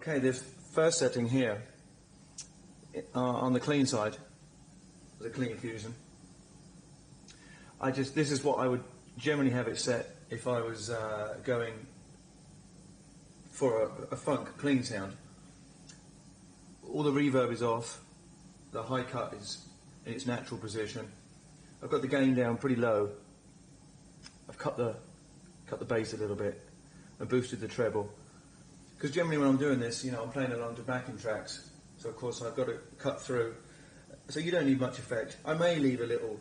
Okay, this first setting here on the clean side, the clean fusion. This is what I would generally have it set if I was going for a funk clean sound. All the reverb is off, the high cut is in its natural position. I've got the gain down pretty low. I've cut the bass a little bit and boosted the treble. Because generally when I'm doing this, you know, I'm playing along to backing tracks, so of course I've got to cut through. So you don't need much effect. I may leave a little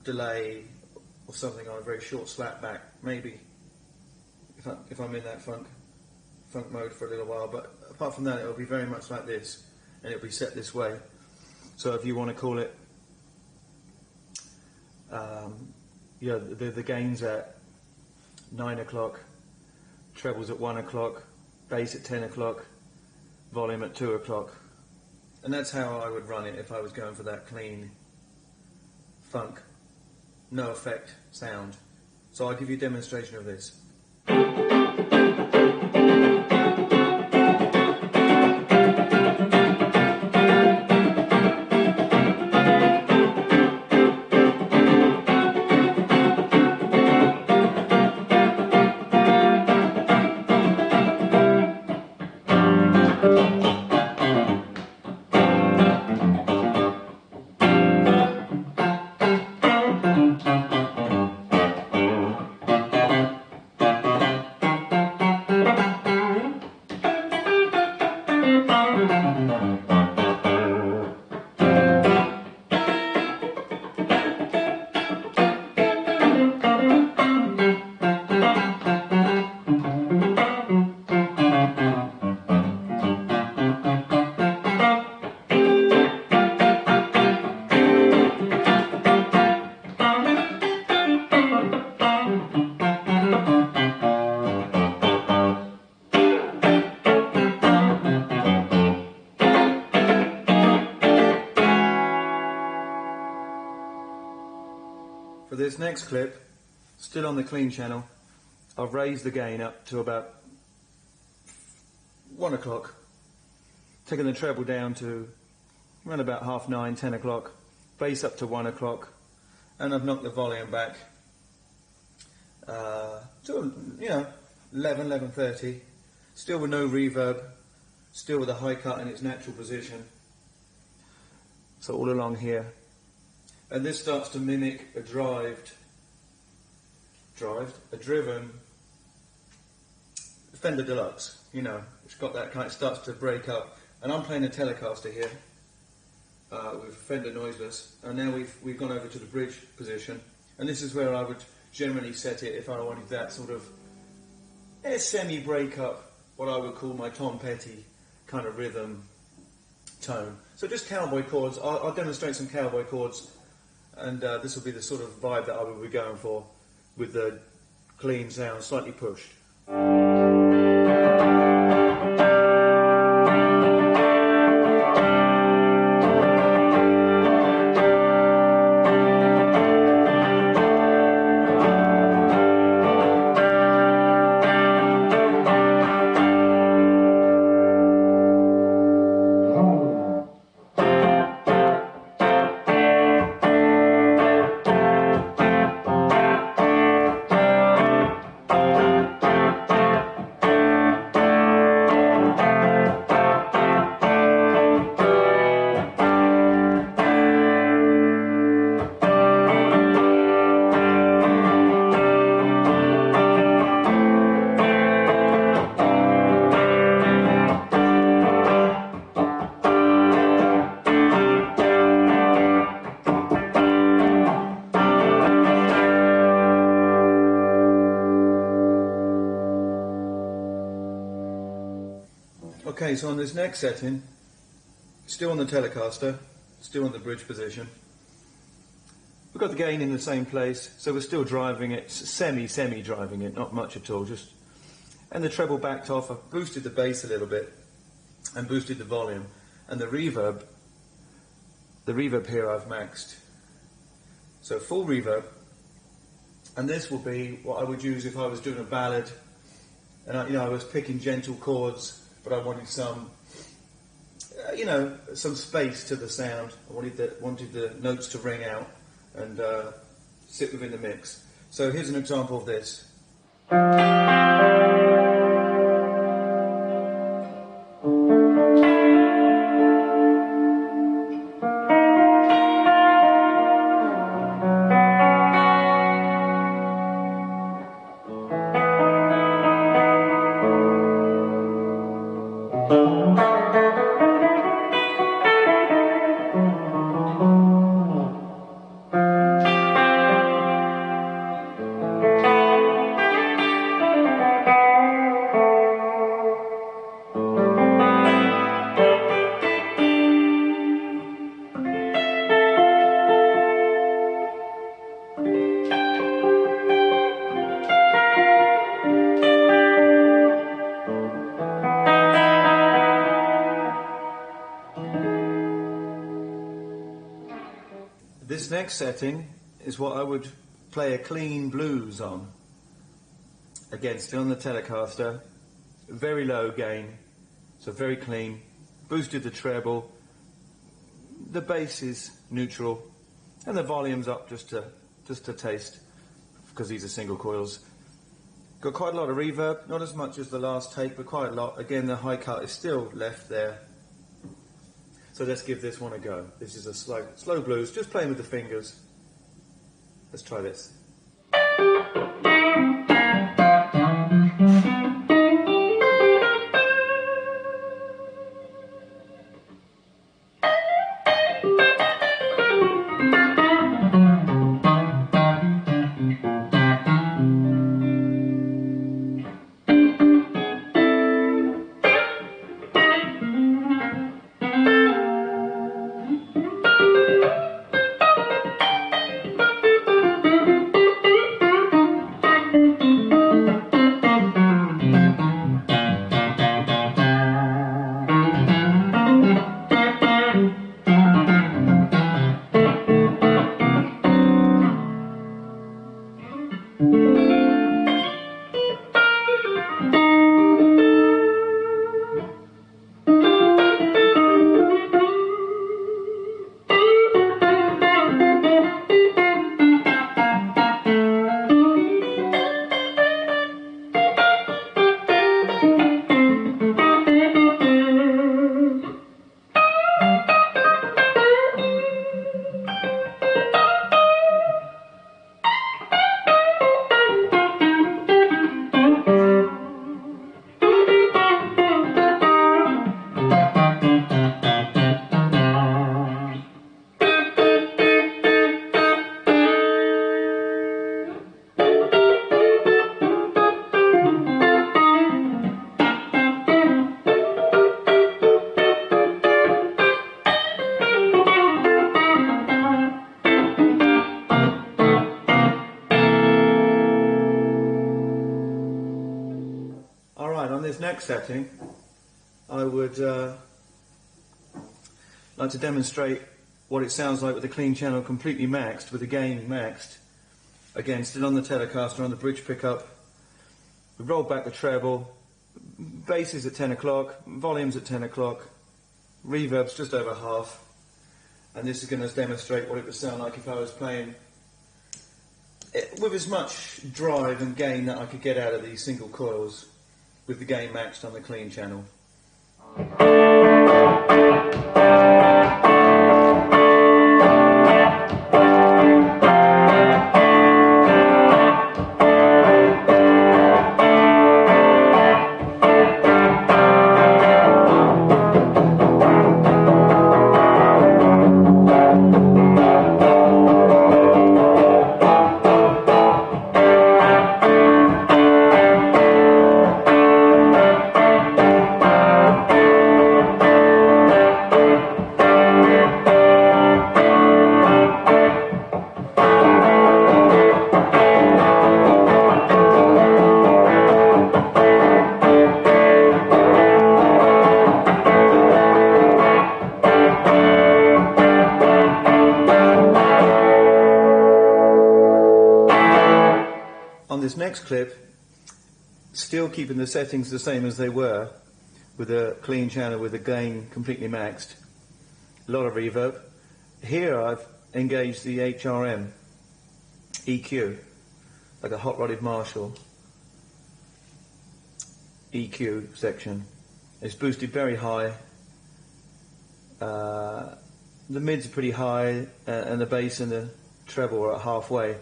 delay or something on a very short slap back, maybe, if I'm in that funk mode for a little while. But apart from that, it'll be very much like this, and it'll be set this way. So if you want to call it, yeah, the gain's at 9 o'clock, trebles at 1 o'clock, bass at 10 o'clock, volume at 2 o'clock. And that's how I would run it if I was going for that clean funk, no effect sound. So I'll give you a demonstration of this. For this next clip, still on the clean channel, I've raised the gain up to about 1 o'clock, taking the treble down to around about 9:30, 10 o'clock, bass up to 1 o'clock, and I've knocked the volume back to, you know, 11, 11:30, still with no reverb, still with a high cut in its natural position. So all along here. And this starts to mimic a driven Fender Deluxe, you know, it's got that kind of, starts to break up. And I'm playing a Telecaster here with Fender noiseless, and now we've gone over to the bridge position, and this is where I would generally set it if I wanted that sort of semi-breakup, what I would call my Tom Petty kind of rhythm tone. So just cowboy chords. I'll demonstrate some cowboy chords. And this will be the sort of vibe that I will be going for, with the clean sound slightly pushed. Okay, so on this next setting, still on the Telecaster, still in the bridge position, we've got the gain in the same place, so we're still driving it, semi driving it, not much at all, just, and the treble backed off. I've boosted the bass a little bit and boosted the volume, and the reverb here I've maxed, so full reverb. And this will be what I would use if I was doing a ballad, and I was picking gentle chords but I wanted some, you know, some space to the sound. I wanted the notes to ring out and sit within the mix. So here's an example of this. This next setting is what I would play a clean blues on. Again, still on the Telecaster, very low gain, so very clean, boosted the treble, the bass is neutral, and the volume's up just a taste, because these are single coils. Got quite a lot of reverb, not as much as the last take, but quite a lot. Again, the high cut is still left there. So let's give this one a go. This is a slow blues, just playing with the fingers. Let's try this. Next setting, I would like to demonstrate what it sounds like with the clean channel completely maxed, with the gain maxed. Again, still on the Telecaster on the bridge pickup. We roll back the treble, bass is at 10 o'clock, volume's at 10 o'clock, reverb's just over half, and this is going to demonstrate what it would sound like if I was playing it with as much drive and gain that I could get out of these single coils, with the gain maxed on the clean channel. This next clip, still keeping the settings the same as they were, with a clean channel with the gain completely maxed. A lot of reverb. Here I've engaged the HRM EQ, like a hot rodded Marshall EQ section. It's boosted very high. The mids are pretty high, and the bass and the treble are at halfway.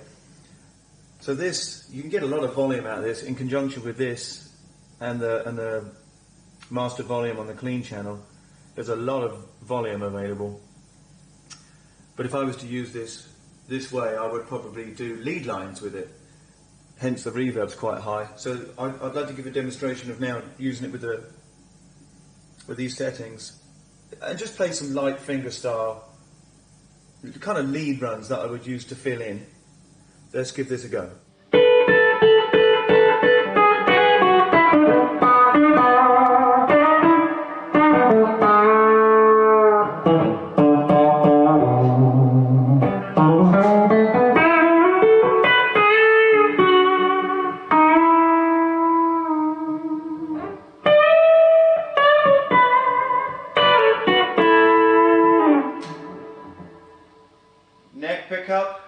So this, you can get a lot of volume out of this in conjunction with this and the master volume on the clean channel. There's a lot of volume available. But if I was to use this way, I would probably do lead lines with it. Hence the reverb's quite high. So I'd like to give a demonstration of now using it with these settings. And just play some light fingerstyle kind of lead runs that I would use to fill in. Let's give this a go. Neck pickup.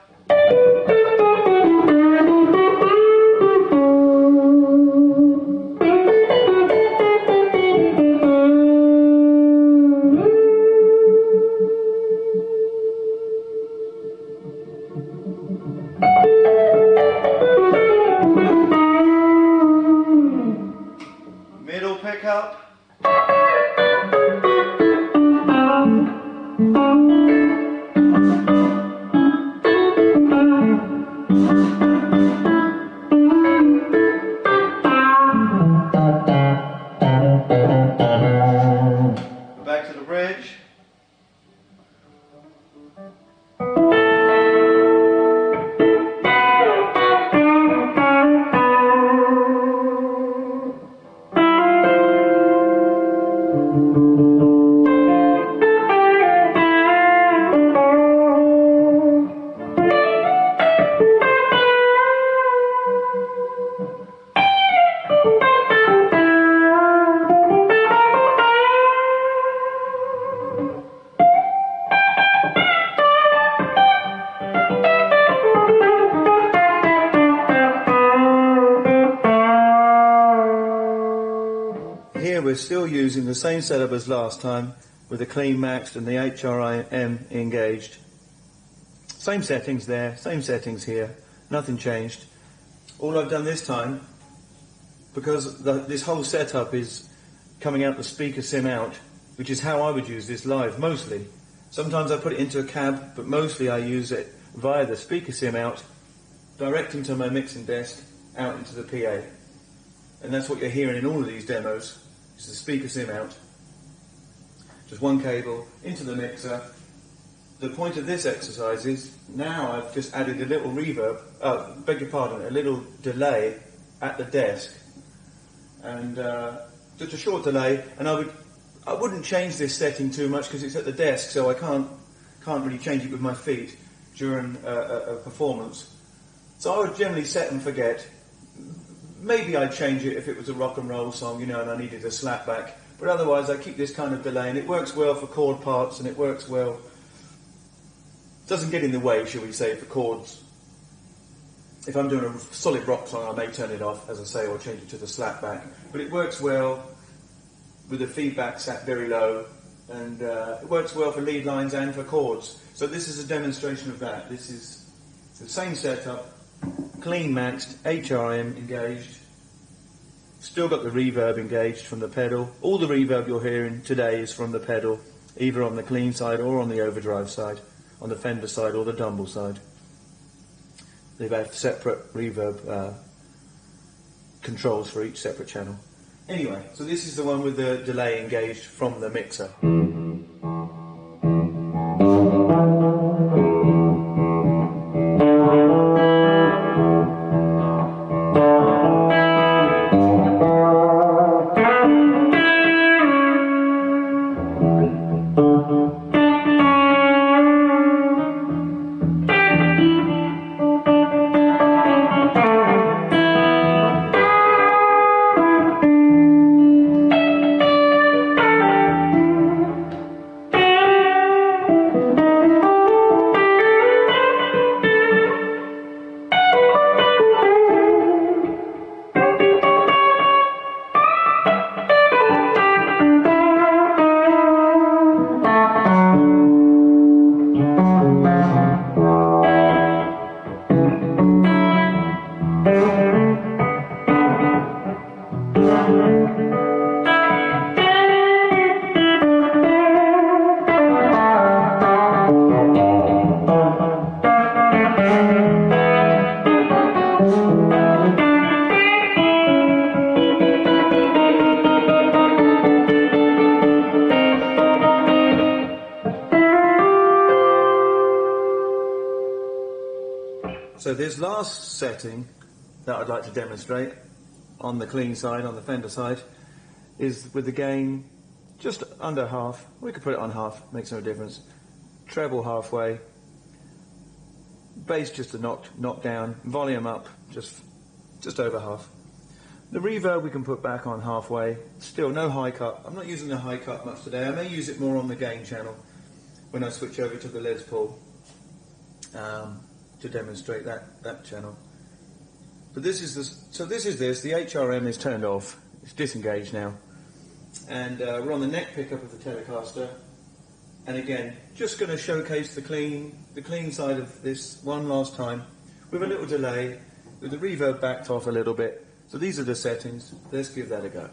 Middle pickup. Back to the bridge. Here we're still using the same setup as last time with the clean maxed and the HRM engaged. Same settings there, same settings here, nothing changed. All I've done this time, because this whole setup is coming out the speaker sim out, which is how I would use this live mostly. Sometimes I put it into a cab, but mostly I use it via the speaker sim out, direct into my mixing desk, out into the PA. And that's what you're hearing in all of these demos. It's the speaker sim out. Just one cable into the mixer. The point of this exercise is now I've just added a little reverb, beg your pardon, a little delay at the desk. And just a short delay, and I wouldn't change this setting too much because it's at the desk, so I can't really change it with my feet during a performance. So I would generally set and forget. Maybe I'd change it if it was a rock and roll song, you know, and I needed a slap back. But otherwise I keep this kind of delay, and it works well for chord parts, and it works well, doesn't get in the way, shall we say, for chords. If I'm doing a solid rock song, I may turn it off, as I say, or change it to the slap back. But it works well with the feedback set very low, and it works well for lead lines and for chords. So this is a demonstration of that. This is the same setup, clean maxed, HRM engaged, still got the reverb engaged from the pedal. All the reverb you're hearing today is from the pedal, either on the clean side or on the overdrive side, on the Fender side or the Dumble side. They've had separate reverb controls for each separate channel. Anyway, so this is the one with the delay engaged from the mixer. So this last setting that I'd like to demonstrate on the clean side, on the Fender side, is with the gain just under half. We could put it on half, makes no difference. Treble halfway, bass just a knock down, volume up just over half. The reverb we can put back on halfway. Still no high cut. I'm not using the high cut much today. I may use it more on the gain channel when I switch over to the Les Paul to demonstrate that channel. But this is the HRM is turned off. It's disengaged now, and we're on the neck pickup of the Telecaster. And again, just going to showcase the clean side of this one last time with a little delay, with the reverb backed off a little bit. So these are the settings. Let's give that a go.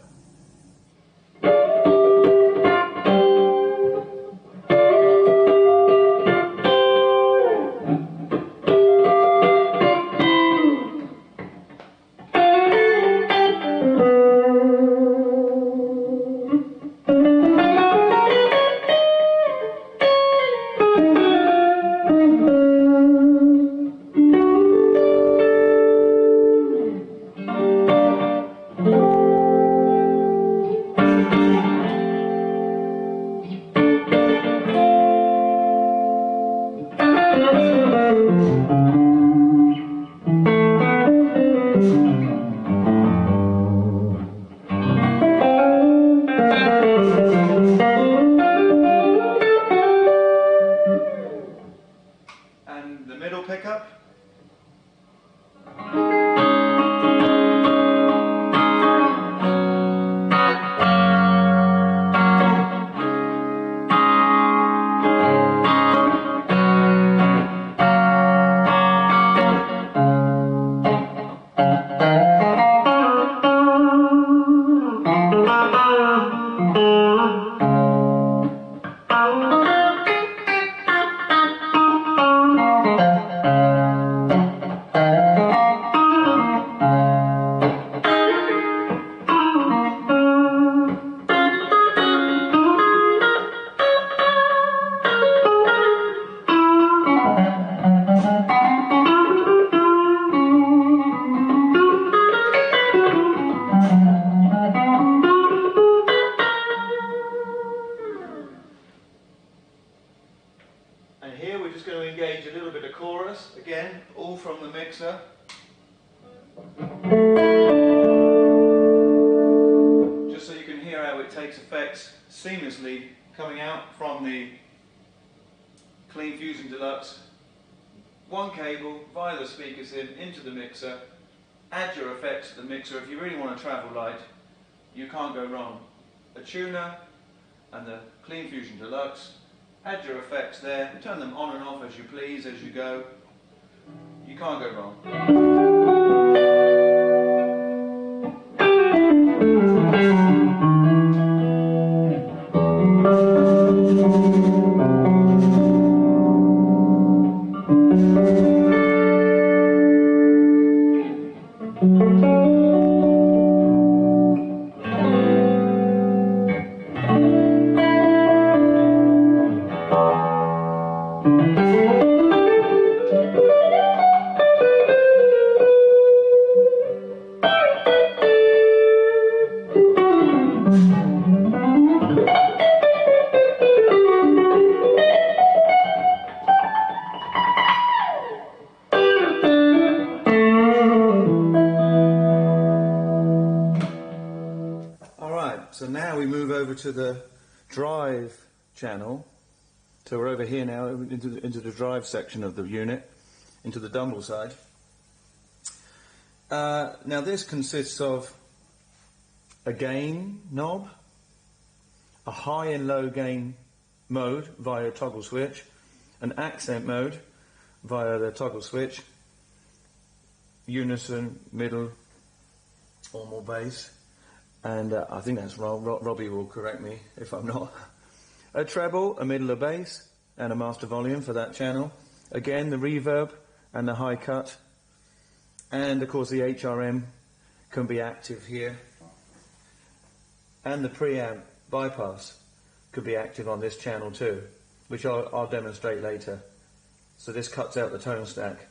And here we're just going to engage a little bit of chorus, again, all from the mixer. Just so you can hear how it takes effects seamlessly coming out from the Clean Fusion Deluxe. One cable via the speakers into the mixer. Add your effects to the mixer. If you really want to travel light, you can't go wrong. A tuner and the Clean Fusion Deluxe. Add your effects there, turn them on and off as you please as you go. You can't go wrong. So now we move over to the drive channel. So we're over here now into the drive section of the unit, into the Dumble side. Now this consists of a gain knob, a high and low gain mode via a toggle switch, an accent mode via the toggle switch, unison, middle, or more bass. And I think that's wrong. Robbie will correct me if I'm not. A treble, a middle of bass, and a master volume for that channel. Again, the reverb and the high cut. And of course the HRM can be active here. And the preamp bypass could be active on this channel too, which I'll demonstrate later. So this cuts out the tone stack.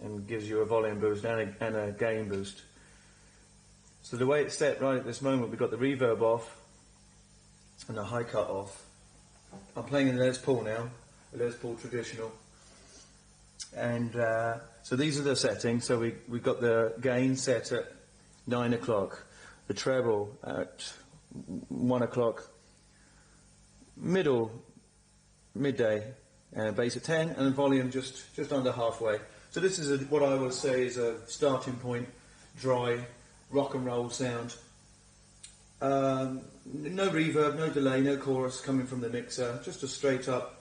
and gives you a volume boost and a gain boost. So the way it's set right at this moment, we've got the reverb off and the high cut off. I'm playing in Les Paul now, a Les Paul traditional. And so these are the settings. So we've got the gain set at 9 o'clock, the treble at 1 o'clock, midday, and bass at 10, and volume just under halfway. So this is what I would say is a starting point, dry, rock and roll sound. No reverb, no delay, no chorus coming from the mixer, just a straight up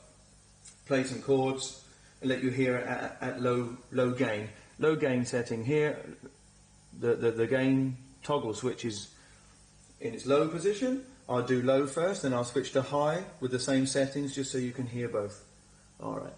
play some chords and let you hear it at low gain. Low gain setting here, the gain toggle switch is in its low position. I'll do low first, then I'll switch to high with the same settings just so you can hear both. Alright.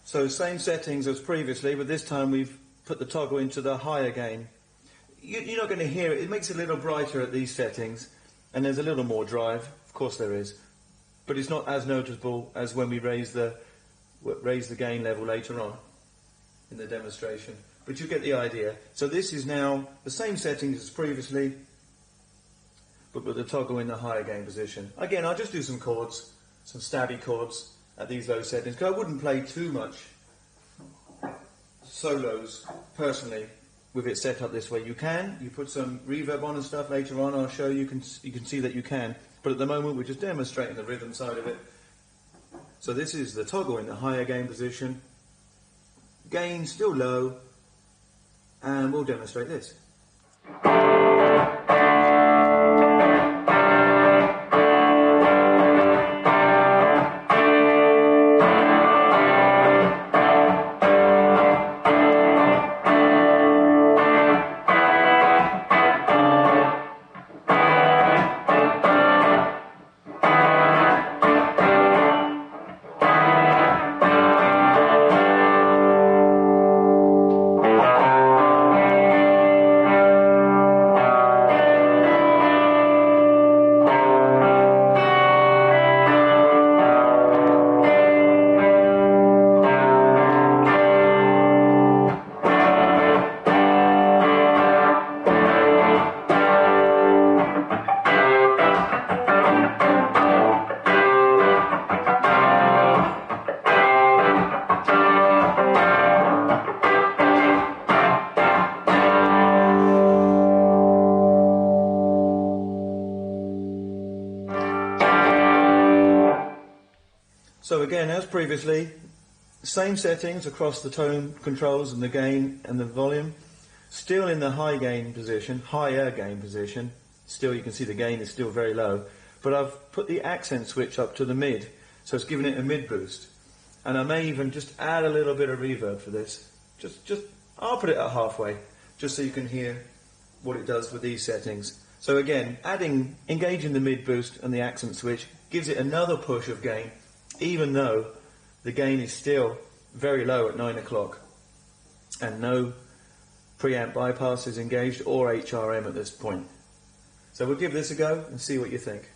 So same settings as previously, but this time we've put the toggle into the higher gain. You're not going to hear it. It makes it a little brighter at these settings, and there's a little more drive. Of course there is, but it's not as noticeable as when we raise the gain level later on in the demonstration. But you get the idea. So this is now the same settings as previously, but with the toggle in the higher gain position. Again, I'll just do some chords, some stabby chords at these low settings, because I wouldn't play too much solos personally with it set up this way. You put some reverb on and stuff later on. I'll show you, you can see that you can, but at the moment we're just demonstrating the rhythm side of it. So this is the toggle in the higher gain position, gain still low, and we'll demonstrate this. So again, as previously, same settings across the tone controls and the gain and the volume, still in the higher gain position. Still you can see the gain is still very low, but I've put the accent switch up to the mid, so it's giving it a mid boost. And I may even just add a little bit of reverb for this. I'll put it at halfway, just so you can hear what it does with these settings. So again, engaging the mid boost and the accent switch gives it another push of gain, even though the gain is still very low at 9 o'clock and no preamp bypass is engaged or HRM at this point. So we'll give this a go and see what you think.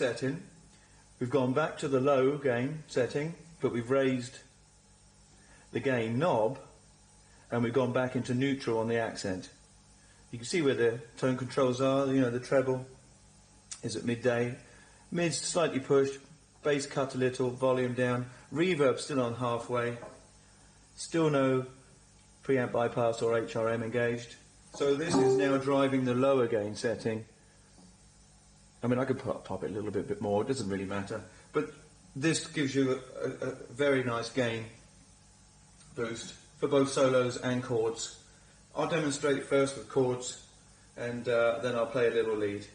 setting. We've gone back to the low gain setting, but we've raised the gain knob, and we've gone back into neutral on the accent. You can see where the tone controls are. You know, the treble is at midday, mid's slightly pushed, bass cut a little, volume down, reverb still on halfway, still no preamp bypass or HRM engaged. So this is now driving the lower gain setting. I mean, I could pop it a little bit more, it doesn't really matter, but this gives you a very nice gain boost for both solos and chords. I'll demonstrate first with chords, and then I'll play a little lead.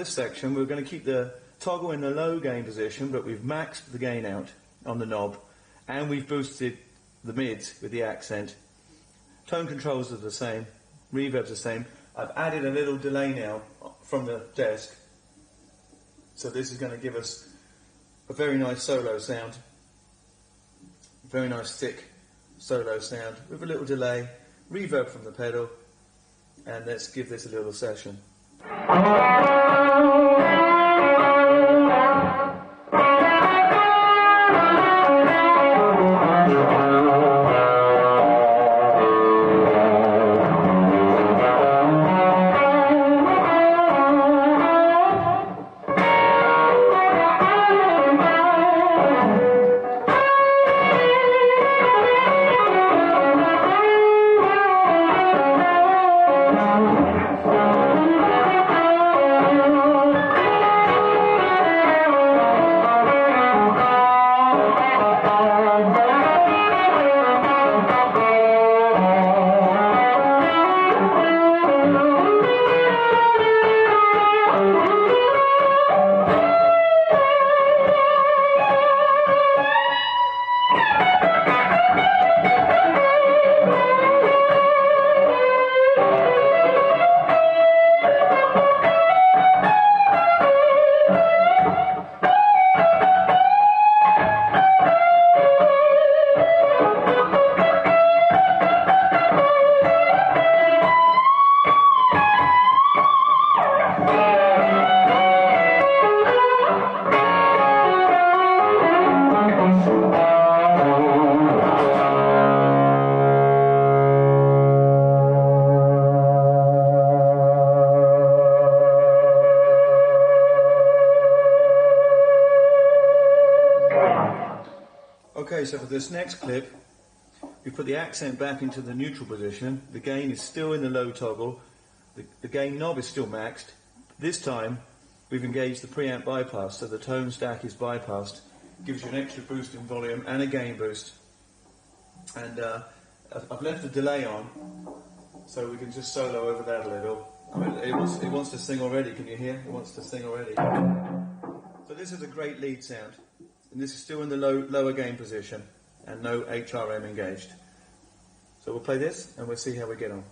Section, we're going to keep the toggle in the low gain position, but we've maxed the gain out on the knob, and we've boosted the mids with the accent. Tone controls are the same, reverb's the same. I've added a little delay now from the desk, so this is going to give us a very nice solo sound, very nice thick solo sound with a little delay, reverb from the pedal, and let's give this a little session. Okay, so for this next clip, we put the accent back into the neutral position. The gain is still in the low toggle. The gain knob is still maxed. This time, we've engaged the preamp bypass, so the tone stack is bypassed. Gives you an extra boost in volume and a gain boost. And I've left the delay on, so we can just solo over that a little. I mean, it wants to sing already. Can you hear? It wants to sing already. So this is a great lead sound. And this is still in the lower gain position and no HRM engaged. So we'll play this and we'll see how we get on.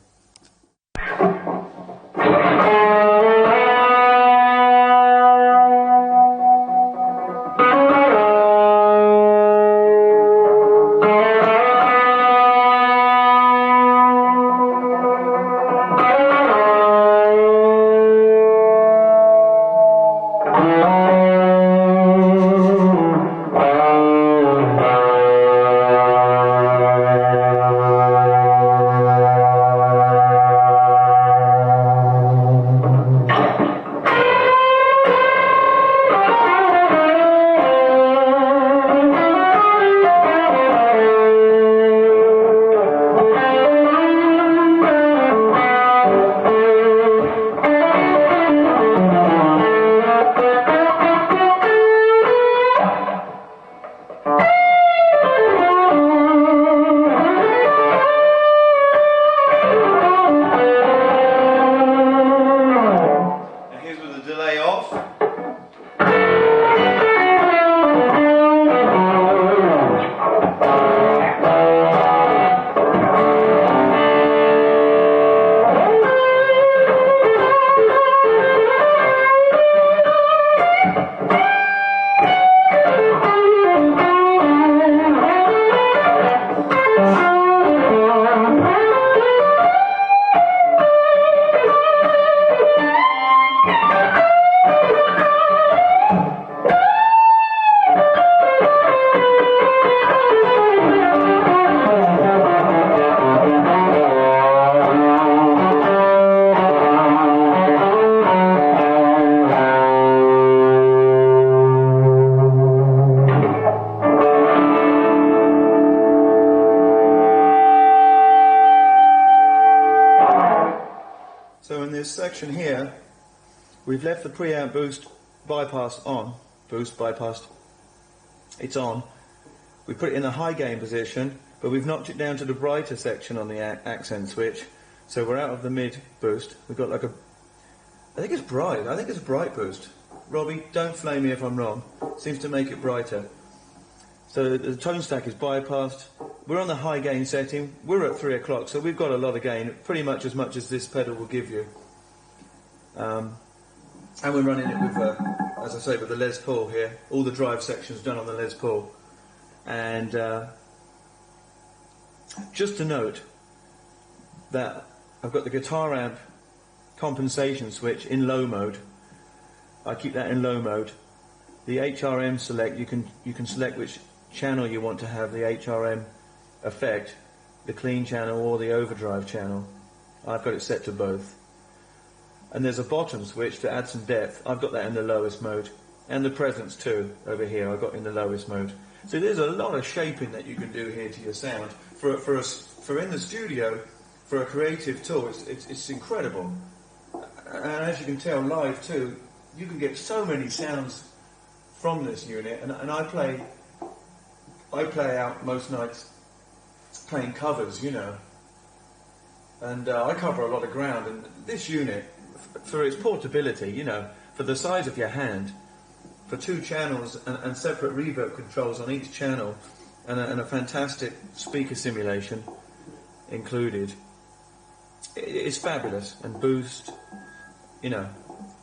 this section here, we've left the preamp boost bypass on. Boost bypassed. It's on. We put it in the high gain position, but we've knocked it down to the brighter section on the accent switch. So we're out of the mid boost. We've got like a, I think it's bright. I think it's a bright boost. Robbie, don't flame me if I'm wrong. Seems to make it brighter. So the tone stack is bypassed. We're on the high gain setting. We're at 3 o'clock, so we've got a lot of gain, pretty much as this pedal will give you. And we're running it with, as I say, with the Les Paul here. All the drive sections done on the Les Paul. And just to note that I've got the guitar amp compensation switch in low mode. I keep that in low mode. The HRM select, you can select which channel you want to have the HRM effect, the clean channel or the overdrive channel. I've got it set to both. And there's a bottom switch to add some depth. I've got that in the lowest mode. And the presence too, over here, I've got in the lowest mode. So there's a lot of shaping that you can do here to your sound. For in the studio, for a creative tool, it's incredible. And as you can tell live too, you can get so many sounds from this unit. And I play out most nights playing covers, you know. And I cover a lot of ground. And this unit, for its portability, you know, for the size of your hand, for 2 channels and separate reverb controls on each channel, and a fantastic speaker simulation included, it's fabulous. And boost, you know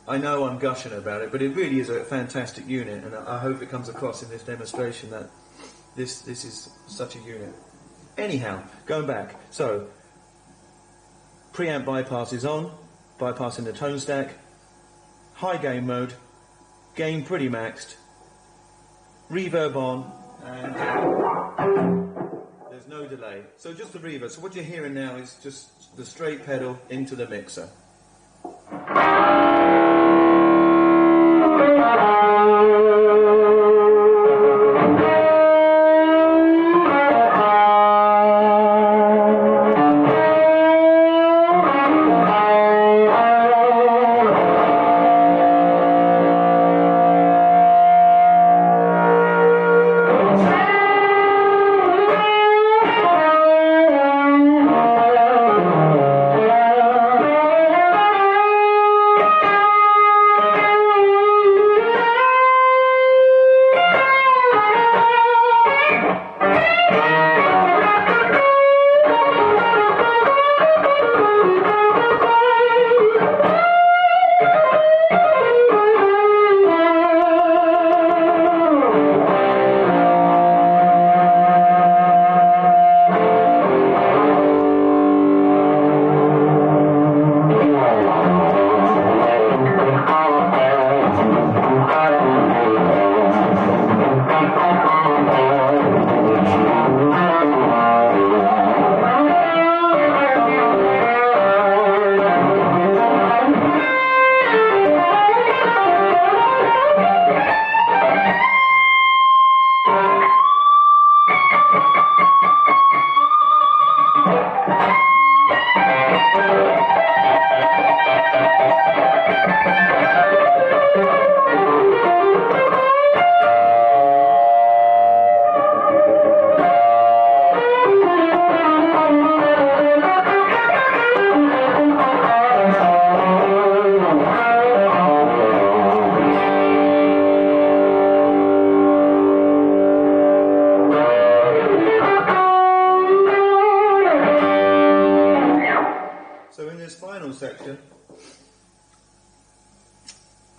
I'm gushing about it, but it really is a fantastic unit, and I hope it comes across in this demonstration that this is such a unit. Anyhow, going back, so preamp bypass is on, bypassing the tone stack, high gain mode, gain pretty maxed, reverb on, and there's no delay. So just the reverb. So what you're hearing now is just the straight pedal into the mixer.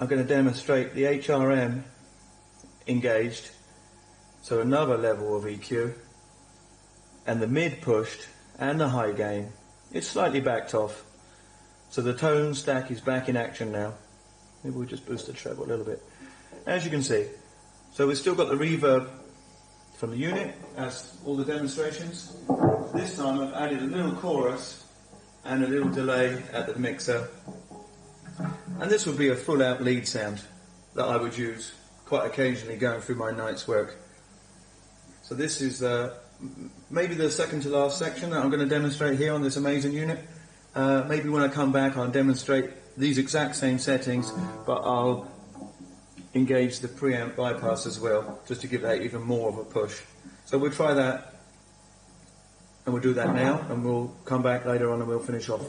I'm going to demonstrate the HRM engaged, so another level of EQ, and the mid pushed and the high gain. It's slightly backed off, so the tone stack is back in action now. Maybe we'll just boost the treble a little bit. As you can see, so we've still got the reverb from the unit, as all the demonstrations. This time I've added a little chorus and a little delay at the mixer. And this would be a full out lead sound that I would use quite occasionally going through my night's work. So this is maybe the second to last section that I'm going to demonstrate here on this amazing unit. Maybe when I come back I'll demonstrate these exact same settings, but I'll engage the preamp bypass as well, just to give that even more of a push. So we'll try that, and we'll do that now, and we'll come back later on and we'll finish off.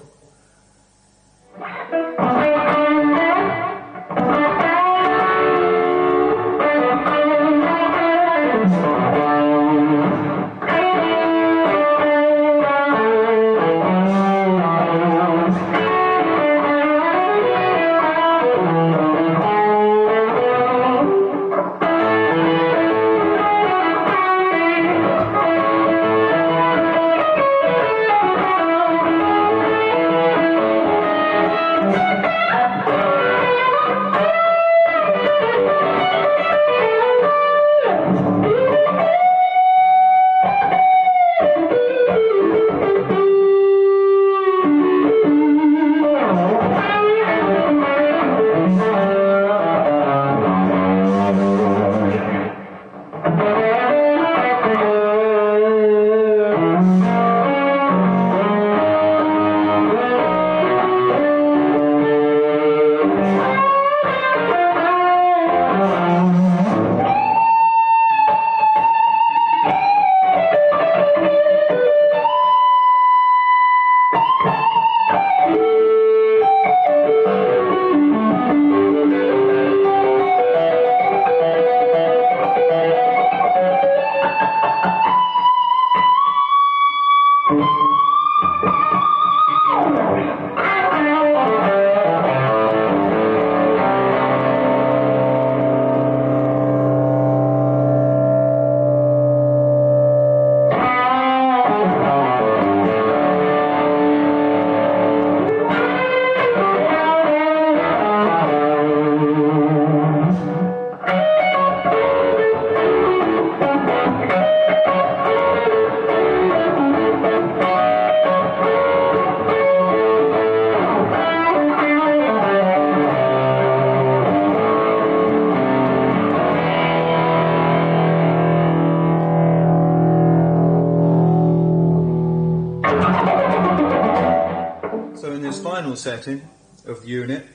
Setting of the unit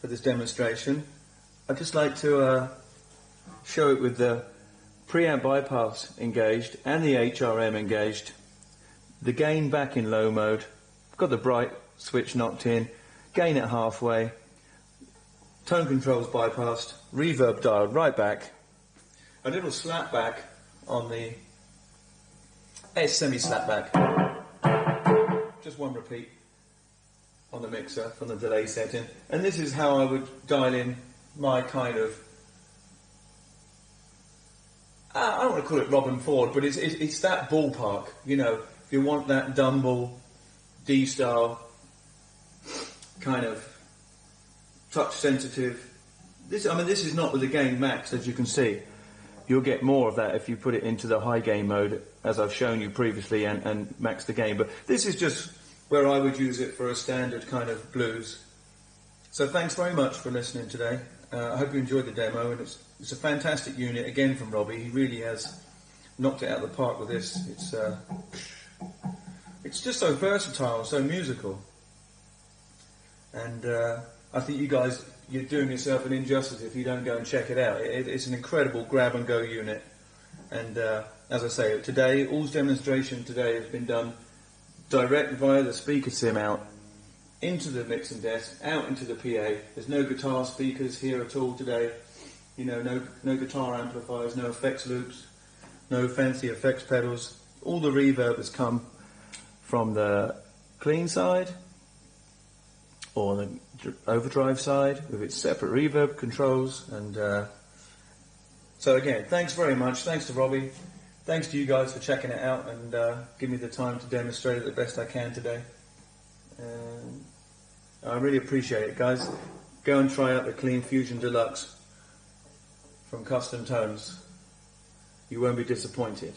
for this demonstration, I'd just like to show it with the preamp bypass engaged and the HRM engaged, the gain back in low mode, got the bright switch knocked in, gain at halfway, tone controls bypassed, reverb dialed right back, a little slap back on the semi slap back, just one repeat on the mixer from the delay setting. And this is how I would dial in my kind of, I don't want to call it Robin Ford, but it's that ballpark, you know. If you want that Dumble D-style kind of touch sensitive, this is not with the gain max, as you can see. You'll get more of that if you put it into the high gain mode, as I've shown you previously, and max the gain. But this is just where I would use it for a standard kind of blues. So thanks very much for listening today. I hope you enjoyed the demo, and it's a fantastic unit again from Robbie. He really has knocked it out of the park with this. It's just so versatile, so musical, and I think you guys, you're doing yourself an injustice if you don't go and check it out. It's an incredible grab and go unit, and as I say, today, all's demonstration today has been done direct via the speaker sim out into the mixing desk, out into the PA. There's no guitar speakers here at all today. You know, no guitar amplifiers, no effects loops, no fancy effects pedals. All the reverb has come from the clean side, or the overdrive side with its separate reverb controls. And so again, thanks very much. Thanks to Robbie. Thanks to you guys for checking it out and give me the time to demonstrate it the best I can today. I really appreciate it, guys. Go and try out the Clean Fusion Deluxe from Custom Tones. You won't be disappointed.